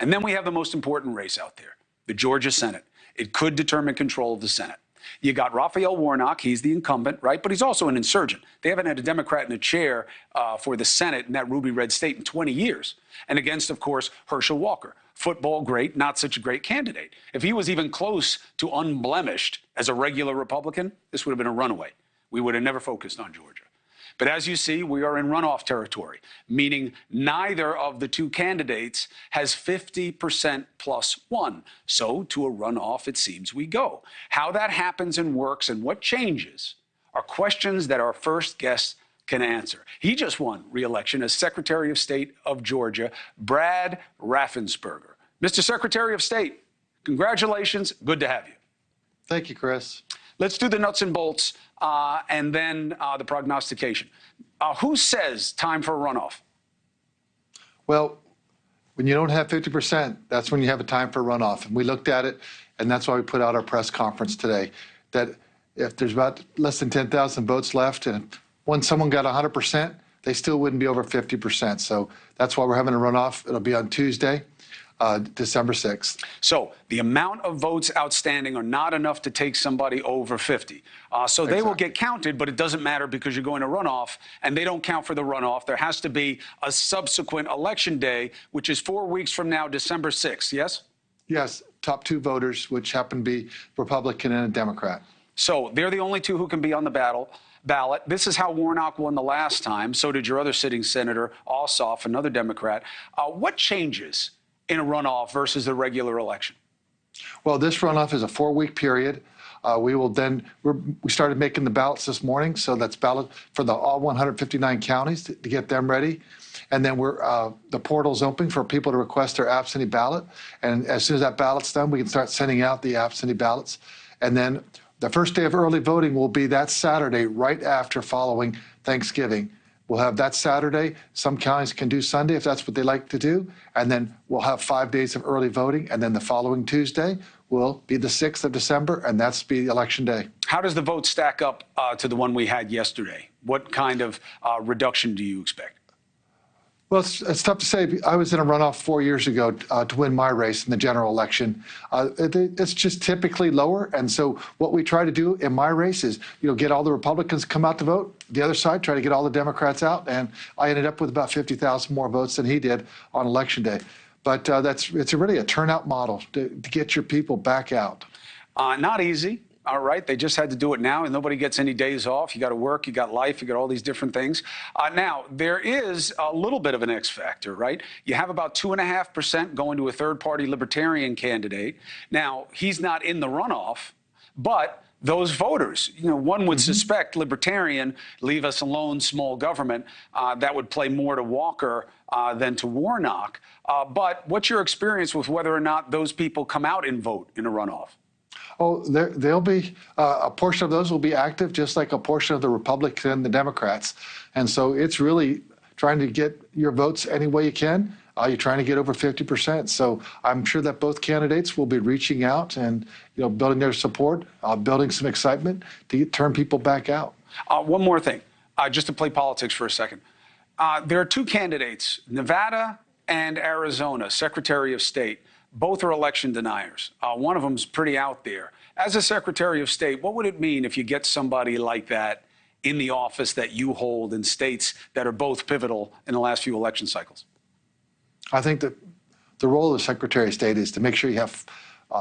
And then we have the most important race out there, the Georgia Senate. It could determine control of the Senate. You got Raphael Warnock. He's the incumbent, right? But he's also an insurgent. They haven't had a Democrat in a chair for the Senate in that ruby red state in 20 years. And against, of course, Herschel Walker. Football great, not such a great candidate. If he was even close to unblemished as a regular Republican, this would have been a runaway. We would have never focused on Georgia. But as you see, we are in runoff territory, meaning neither of the two candidates has 50% plus one. So to a runoff, it seems we go. How that happens and works and what changes are questions that our first guest can answer. He just won re-election as Secretary of State of Georgia, Brad Raffensperger. Mr. Secretary of State, congratulations. Good to have you. Thank you, Chris. Let's do the nuts and bolts and then the prognostication. Who says time for a runoff? Well, when you don't have 50%, that's when you have a time for a runoff. And we looked at it, and that's why we put out our press conference today, that if there's about less than 10,000 votes left, and when someone got 100%, they still wouldn't be over 50%. So that's why we're having a runoff. It'll be on Tuesday, December 6th. So the amount of votes outstanding are not enough to take somebody over 50. So they will get counted, but it doesn't matter because you're going to runoff, and they don't count for the runoff. There has to be a subsequent election day, which is 4 weeks from now, December 6th, yes? Yes, top two voters, which happen to be Republican and a Democrat. So they're the only two who can be on the ballot. This is how Warnock won the last time. So did your other sitting senator, Ossoff, another Democrat. What changes in a runoff versus the regular election? Well, this runoff is a 4-week period. We started making the ballots this morning, so that's ballot for all 159 counties to get them ready. And then the portal's open for people to request their absentee ballot. And as soon as that ballot's done, we can start sending out the absentee ballots. And then the first day of early voting will be that Saturday, right after following Thanksgiving. We'll have that Saturday. Some counties can do Sunday if that's what they like to do. And then we'll have 5 days of early voting. And then the following Tuesday will be the 6th of December, and that's be election day. How does the vote stack up to the one we had yesterday? What kind of reduction do you expect? Well, it's tough to say. I was in a runoff 4 years ago to win my race in the general election. It's just typically lower. And so what we try to do in my race is, get all the Republicans come out to vote. The other side, try to get all the Democrats out. And I ended up with about 50,000 more votes than he did on election day. But it's really a turnout model to get your people back out. Not easy. All right, they just had to do it now, and nobody gets any days off. You got to work, you got life, you got all these different things. Now, there is a little bit of an X factor, right? You have about 2.5% going to a third-party Libertarian candidate. Now, he's not in the runoff, but those voters, one would suspect Libertarian, leave us alone, small government, that would play more to Walker than to Warnock. But what's your experience with whether or not those people come out and vote in a runoff? Oh, they'll be a portion of those will be active, just like a portion of the Republicans and the Democrats. And so it's really trying to get your votes any way you can. You're trying to get over 50%. So I'm sure that both candidates will be reaching out and building their support, building some excitement to turn people back out. One more thing, just to play politics for a second. There are two candidates, Nevada and Arizona, Secretary of State. Both are election deniers. One of them's pretty out there. As a Secretary of State, what would it mean if you get somebody like that in the office that you hold in states that are both pivotal in the last few election cycles? I think that the role of the Secretary of State is to make sure you have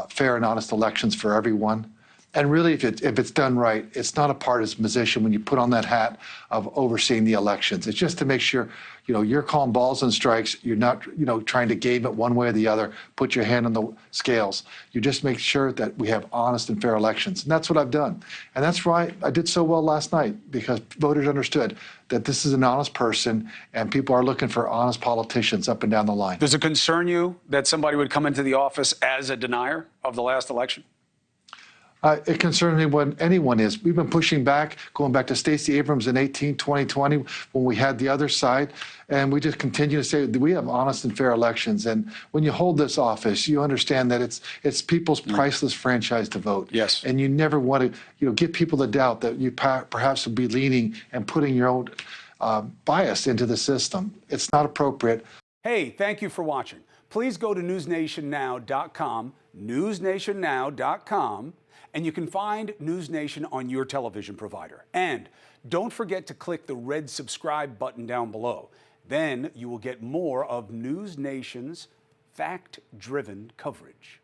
fair and honest elections for everyone. And really, if it's done right, it's not a partisan position when you put on that hat of overseeing the elections. It's just to make sure, you're calling balls and strikes. You're not, trying to game it one way or the other, put your hand on the scales. You just make sure that we have honest and fair elections. And that's what I've done. And that's why I did so well last night, because voters understood that this is an honest person and people are looking for honest politicians up and down the line. Does it concern you that somebody would come into the office as a denier of the last election? It concerns me when anyone is. We've been pushing back, going back to Stacey Abrams in 2020, when we had the other side, and we just continue to say that we have honest and fair elections. And when you hold this office, you understand that it's people's priceless franchise to vote. Yes. And you never want to, give people the doubt that you perhaps would be leaning and putting your own bias into the system. It's not appropriate. Hey, thank you for watching. please go to newsnationnow.com, newsnationnow.com, and you can find NewsNation on your television provider. And don't forget to click the red subscribe button down below. Then you will get more of NewsNation's fact-driven coverage.